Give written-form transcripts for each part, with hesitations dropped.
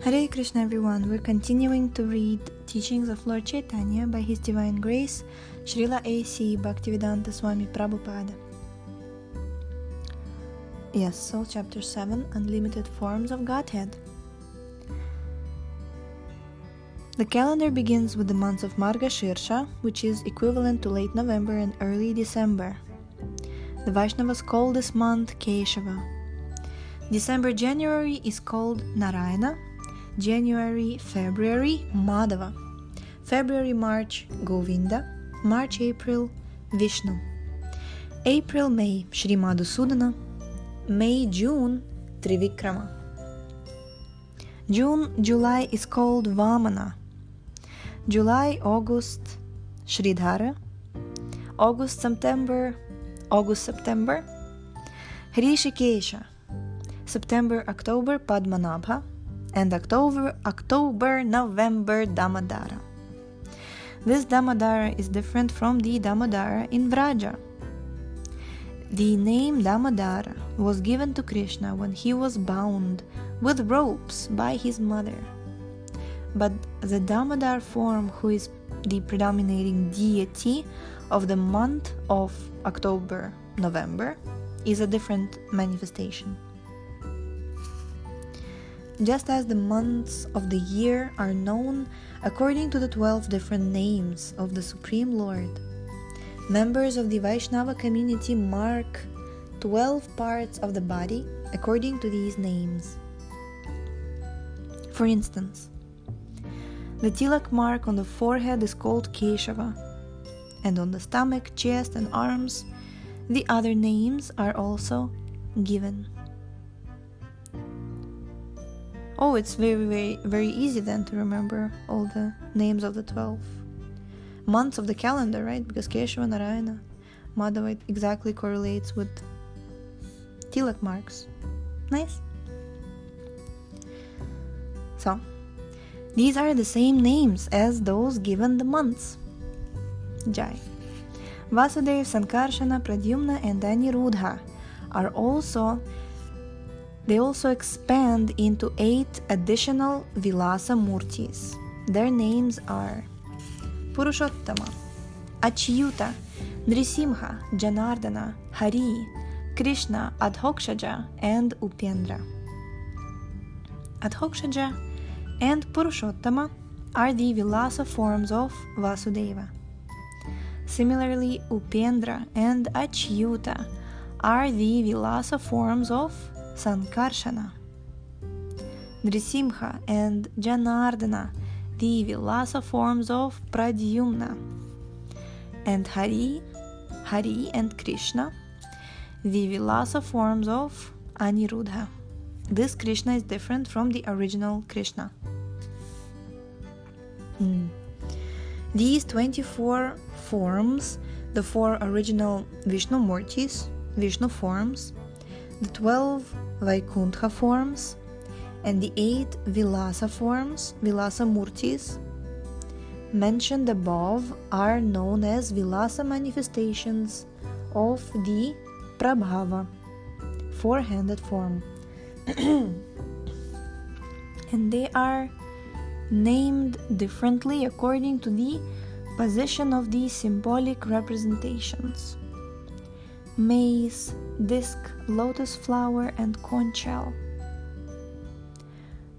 Hare Krishna everyone, we're continuing to read teachings of Lord Chaitanya by His Divine Grace, Srila A.C. Bhaktivedanta Swami Prabhupada. Yes, so chapter 7, Unlimited Forms of Godhead. The calendar begins with the months of Margashirsha, which is equivalent to late November and early December. The Vaishnavas call this month Keshava. December-January is called Narayana, January-February Madhava, February-March Govinda, March-April Vishnu, April-May Sri Madhusudana, May-June Trivikrama. June-July is called Vamana, July-August Sridhara, August-September Hrishikesha, September-October Padmanabha, and October-November Damodara. This Damodara is different from the Damodara in Vraja. The name Damodara was given to Kṛṣṇa when he was bound with ropes by his mother. But the Damodar form, who is the predominating deity of the month of October-November, is a different manifestation. Just as the months of the year are known according to the 12 different names of the Supreme Lord, members of the Vaishnava community mark 12 parts of the body according to these names. For instance, the tilak mark on the forehead is called Keshava, and on the stomach, chest, and arms, the other names are also given. Oh, it's very easy then to remember all the names of the 12 months of the calendar, right? Because Keshava, Narayana, Madhava exactly correlates with tilak marks. Nice. So, these are the same names as those given the months. Jai. Vasudeva, Sankarshana, Pradyumna, and Aniruddha they also expand into 8 additional Vilasa Murtis. Their names are Purushottama, Achyuta, Nrisimha, Janardana, Hari, Kṛṣṇa, Adhokshaja, and Upendra. Adhokshaja and Purushottama are the Vilasa forms of Vasudeva. Similarly, Upendra and Achyuta are the Vilasa forms of Sankarshana. Nrisimha and Janardana, the Vilasa forms of Pradyumna. And Hari and Kṛṣṇa, the Vilasa forms of Aniruddha. This Kṛṣṇa is different from the original Kṛṣṇa. These 24 forms, the 4 original Vishnu Murtis, Vishnu forms, the 12 Vaikuntha forms, and the 8 Vilasa forms, Vilasa Murtis, mentioned above are known as Vilasa manifestations of the Prabhava, 4-handed form. And they are named differently according to the position of the symbolic representations: mace, disc, lotus flower, and conch shell.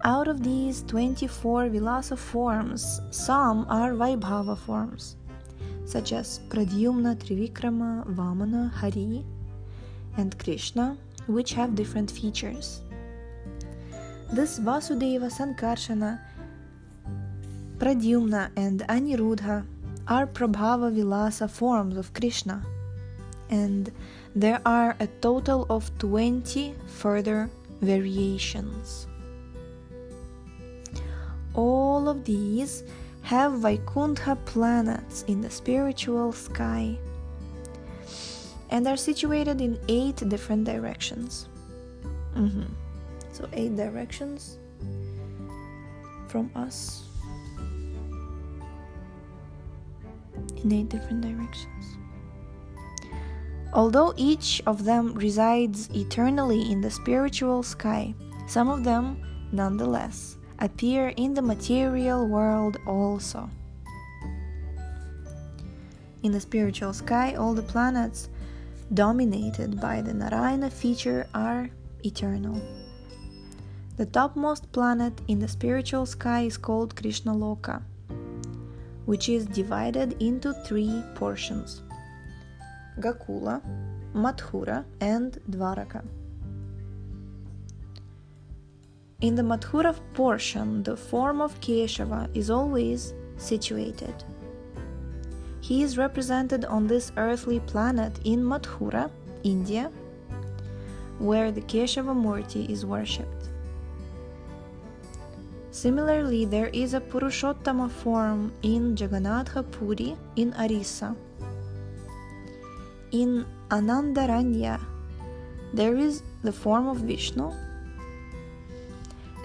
Out of these 24 Vilasa forms, some are Vaibhava forms, such as Pradyumna, Trivikrama, Vamana, Hari, and Kṛṣṇa, which have different features. This Vasudeva, Sankarshana, Pradyumna, and Aniruddha are Prabhava Vilasa forms of Kṛṣṇa, and there are a total of 20 further variations. All of these have Vaikuntha planets in the spiritual sky and are situated in 8 different directions. So 8 directions from us, in 8 different directions. Although each of them resides eternally in the spiritual sky, some of them, nonetheless, appear in the material world also. In the spiritual sky, all the planets dominated by the Narayana feature are eternal. The topmost planet in the spiritual sky is called Kṛṣṇa Loka, which is divided into 3 portions: Gokula, Mathura, and Dwaraka. In the Mathura portion, the form of Keshava is always situated. He is represented on this earthly planet in Mathura, India, where the Keshava Murti is worshipped. Similarly, there is a Purushottama form in Jagannatha Puri in Arissa. In Anandaranya, there is the form of Vishnu,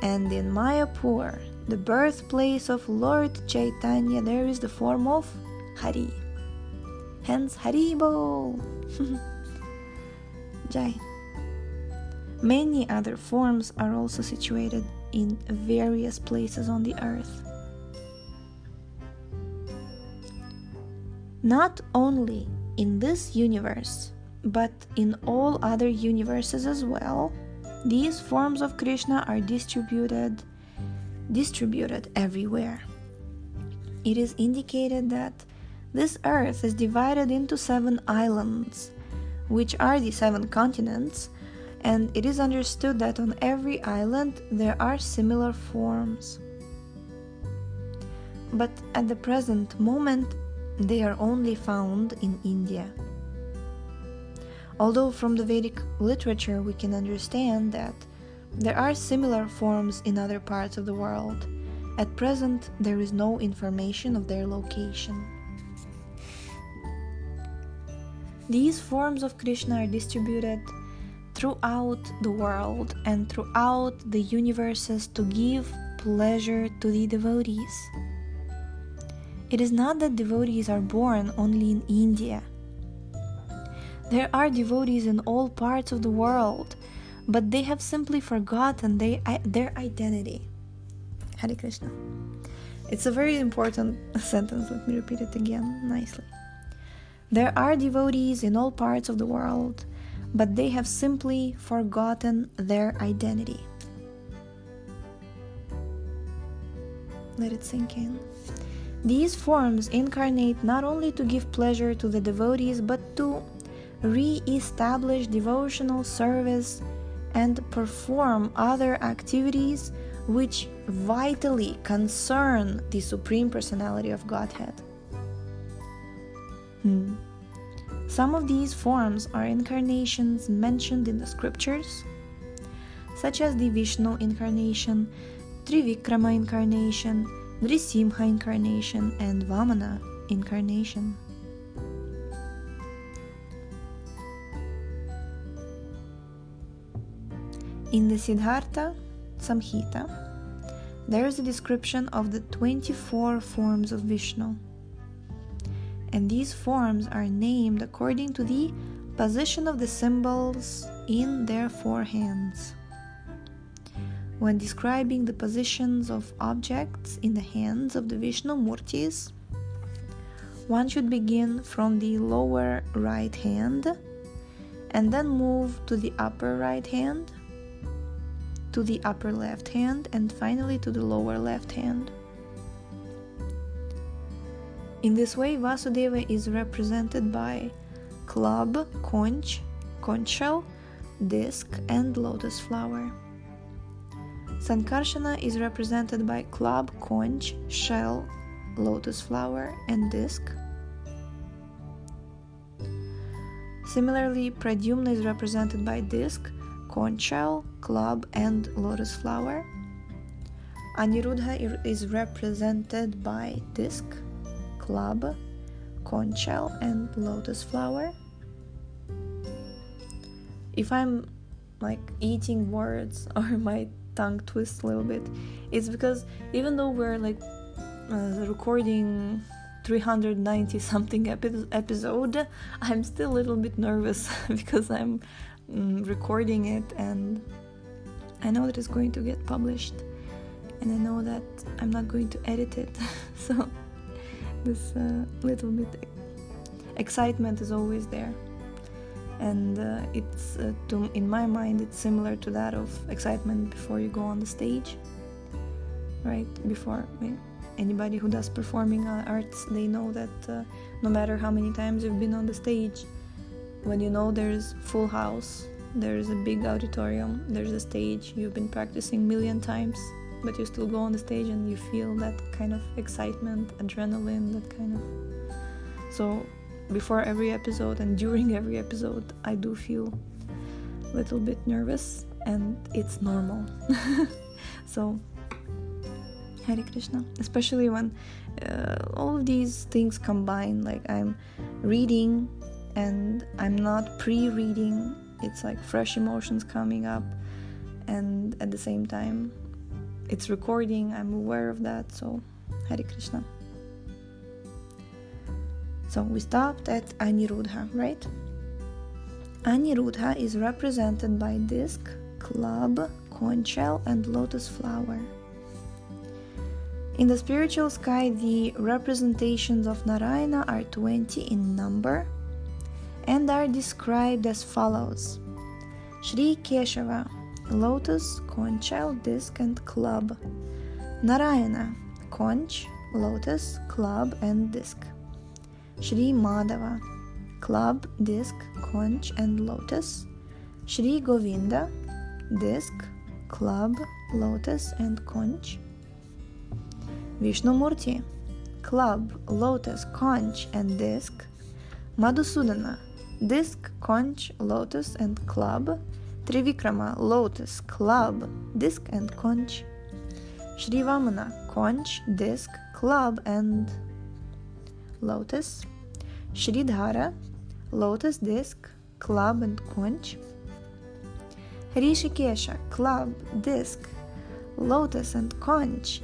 and in Mayapur, the birthplace of Lord Chaitanya, there is the form of Hari. Hence Haribol. Jai. Many other forms are also situated in various places on the earth. Not only in this universe, but in all other universes as well, these forms of Kṛṣṇa are distributed everywhere. It is indicated that this earth is divided into 7 islands, which are the 7 continents, and it is understood that on every island there are similar forms. But at the present moment, they are only found in India. Although from the Vedic literature we can understand that there are similar forms in other parts of the world, at present there is no information of their location. These forms of Kṛṣṇa are distributed throughout the world and throughout the universes to give pleasure to the devotees. It is not that devotees are born only in India. There are devotees in all parts of the world, but they have simply forgotten their identity. Hare Krishna. It's a very important sentence. Let me repeat it again nicely. There are devotees in all parts of the world, but they have simply forgotten their identity. Let it sink in. These forms incarnate not only to give pleasure to the devotees, but to re-establish devotional service and perform other activities which vitally concern the Supreme Personality of Godhead. Some of these forms are incarnations mentioned in the scriptures, such as the Vishnu incarnation, Trivikrama incarnation, Nrisimha incarnation, and Vamana incarnation. In the Siddhartha Samhita, there is a description of the 24 forms of Vishnu. And these forms are named according to the position of the symbols in their 4 hands. When describing the positions of objects in the hands of the Vishnu Murtis, one should begin from the lower right hand and then move to the upper right hand, to the upper left hand, and finally to the lower left hand. In this way, Vasudeva is represented by club, conch, conch shell, disc, and lotus flower. Sankarsana is represented by club, conch, shell, lotus flower, and disc. Similarly, Pradyumna is represented by disc, conch shell, club, and lotus flower. Aniruddha is represented by disc, club, conch shell, and lotus flower. If I'm eating words or my tongue twists a little bit, it's because even though we're recording 390 something episode, I'm still a little bit nervous because I'm recording it and I know that it's going to get published, and I know that I'm not going to edit it, so this little bit excitement is always there, and it's in my mind it's similar to that of excitement before you go on the stage, right? Before anybody who does performing arts, they know that no matter how many times you've been on the stage, when you know there's full house, there's a big auditorium, there's a stage, you've been practicing a million times, but you still go on the stage and you feel that kind of excitement, adrenaline, that kind of... So before every episode and during every episode, I do feel a little bit nervous, and it's normal. So Hare Krishna, especially when all of these things combine, like I'm reading and I'm not pre-reading, it's like fresh emotions coming up, and at the same time it's recording, I'm aware of that, so Hare Krishna. So we stopped at Aniruddha, right? Aniruddha is represented by disc, club, conch shell, and lotus flower. In the spiritual sky, the representations of Narayana are 20 in number and are described as follows: Sri Keshava, lotus, conch shell, disc, and club; Narayana, conch, lotus, club, and disc; Sri Madhava, club, disc, conch, and lotus; Sri Govinda, disc, club, lotus, and conch; Vishnumurti, club, lotus, conch, and disc; Madhusudana, disc, conch, lotus, and club; Trivikrama, lotus, club, disc, and conch; Sri Vamana, conch, disc, club, and lotus; Shridhara, lotus, disc, club, and conch; Rishikesha, club, disc, lotus, and conch;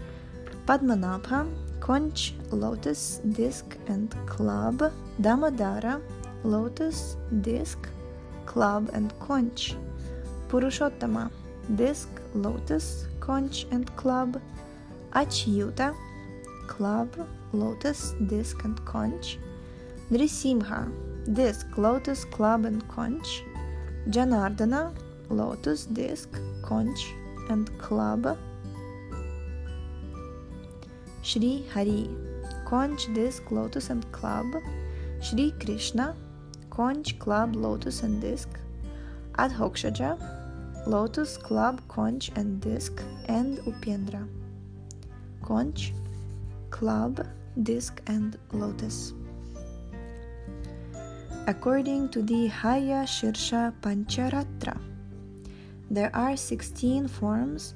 Padmanabha, conch, lotus, disc, and club; Damodara, lotus, disc, club, and conch; Purushottama, disc, lotus, conch, and club; Achyuta, club, lotus, disc, and conch; Nrisimha, disc, lotus, club, and conch; Janardana, lotus, disc, conch, and club; Shri Hari, conch, disc, lotus, and club; Shri Krishna, conch, club, lotus, and disc; Adhokshaja, lotus, club, conch, and disc; and Upendra, conch, club, disc, and lotus. According to the Haya Shirsha Pancharatra, there are 16 forms,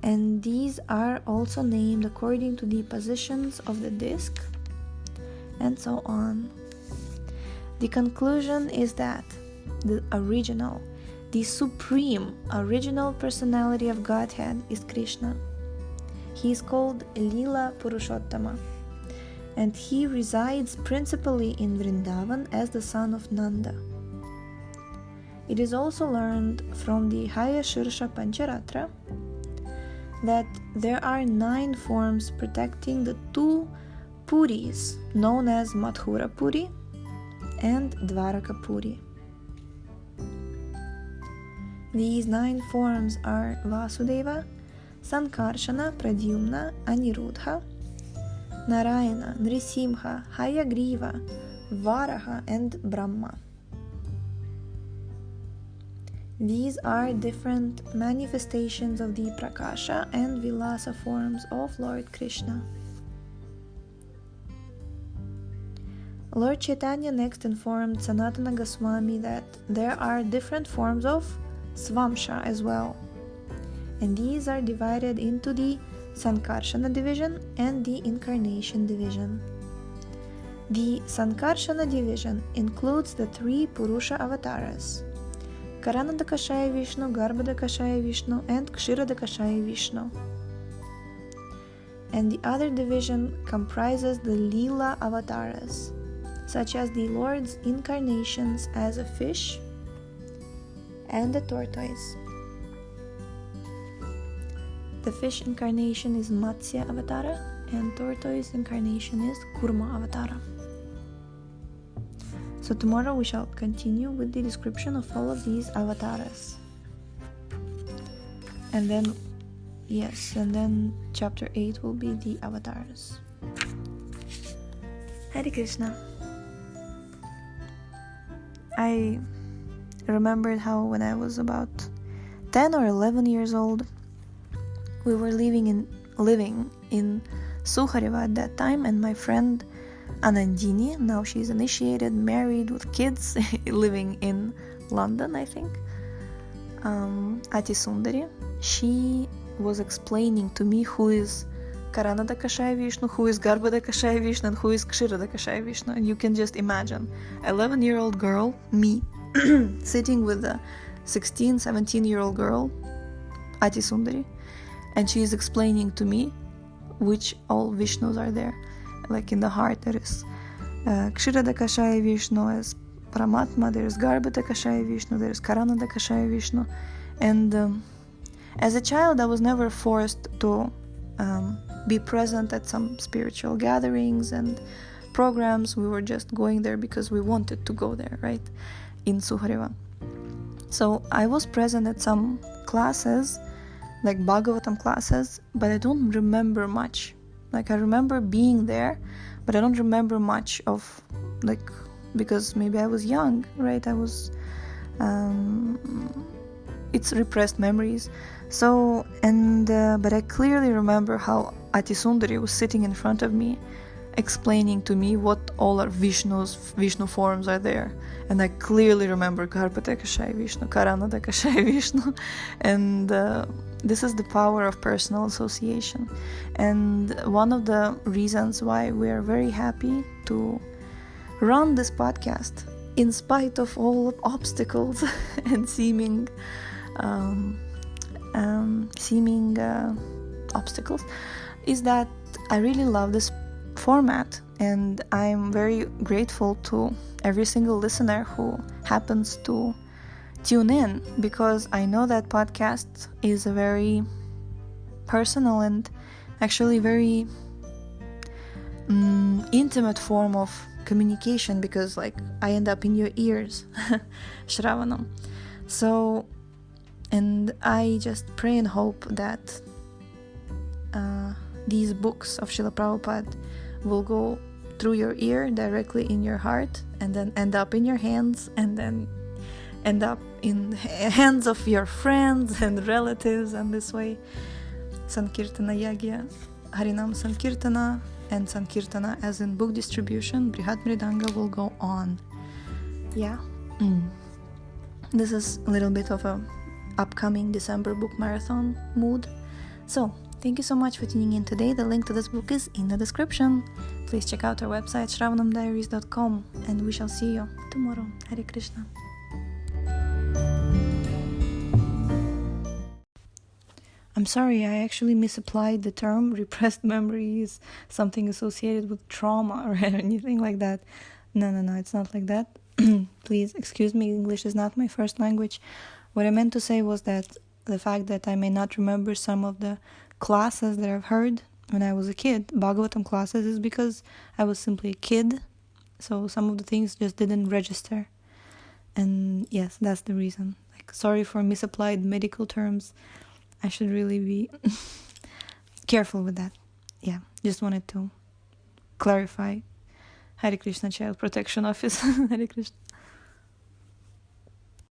and these are also named according to the positions of the disc, and so on. The conclusion is that the original, the supreme original personality of Godhead is Krishna. He is called Lila Purushottama, and he resides principally in Vrindavan as the son of Nanda. It is also learned from the Haya Shirsha Pancharatra that there are 9 forms protecting the 2 Puris known as Mathura Puri and Dwaraka Puri. These 9 forms are Vasudeva, Sankarshana, Pradyumna, Aniruddha, Narayana, Nrisimha, Hayagriva, Varaha, and Brahma. These are different manifestations of the Prakasha and Vilasa forms of Lord Krishna. Lord Chaitanya next informed Sanatana Goswami that there are different forms of Swamsha as well, and these are divided into the Sankarshana division and the Incarnation division. The Sankarshana division includes the 3 Purusha avatars: Karanadakashaya Vishnu, Garbhadakashaya Vishnu, and Kshiradakashaya Vishnu. And the other division comprises the Leela avatars, such as the Lord's incarnations as a fish and a tortoise. The fish incarnation is Matsya Avatara, and tortoise incarnation is Kurma Avatara. So tomorrow we shall continue with the description of all of these avatars. And then chapter 8 will be the avatars. Hare Krishna. I remembered how when I was about 10 or 11 years old, we were living in Sukhareva at that time, and my friend Anandini, now she's initiated, married with kids, living in London, I think, Ati Sundari, she was explaining to me who is Karanada Kashaya Vishnu, who is Garbhada Kashaya Vishnu, and who is Kṣirada Kashaya Vishnu. And you can just imagine 11-year-old girl, me, sitting with a 16, 17-year-old girl, Ati Sundari, and she is explaining to me which all Vishnus are there. Like in the heart there is Kṣirada Kashaya Vishnu as Paramatma, there is Garbhada Kashaya Vishnu, there is Karanada Kashaya Vishnu. And as a child I was never forced to be present at some spiritual gatherings and programs. We were just going there because we wanted to go there, right, in Sukhareva. So I was present at some classes, like Bhagavatam classes, but I don't remember much. Like I remember being there, but I don't remember much of, like, because maybe I was young, right? I was, it's repressed memories. So, but I clearly remember how Ati Sundari was sitting in front of me, explaining to me what all our Vishnu forms are there. And I clearly remember Garbhada Kashaya Vishnu, Karanada Kashaya Vishnu. And this is the power of personal association. And one of the reasons why we are very happy to run this podcast, in spite of all obstacles and seeming obstacles, is that I really love this format, and I'm very grateful to every single listener who happens to tune in, because I know that podcast is a very personal and actually very intimate form of communication, because like I end up in your ears, Shravanam. So, and I just pray and hope that these books of Srila Prabhupada will go through your ear directly in your heart, and then end up in your hands, and then end up in the hands of your friends and relatives, and this way Sankirtana Yagya, harinama-sankirtana, and Sankirtana as in book distribution, Brihat Mridanga, will go on. Yeah. This is a little bit of a upcoming December book marathon mood. So, thank you so much for tuning in today. The link to this book is in the description. Please check out our website, shravanamdiaries.com, and we shall see you tomorrow. Hare Krishna. I'm sorry, I actually misapplied the term. Repressed memory is something associated with trauma or anything like that. No, it's not like that. Please excuse me, English is not my first language. What I meant to say was that the fact that I may not remember some of the classes that I've heard when I was a kid, Bhagavatam classes, is because I was simply a kid. So some of the things just didn't register. And yes, that's the reason. Like, sorry for misapplied medical terms. I should really be careful with that. Yeah, just wanted to clarify. Hare Krishna, Child Protection Office. Hare Krishna.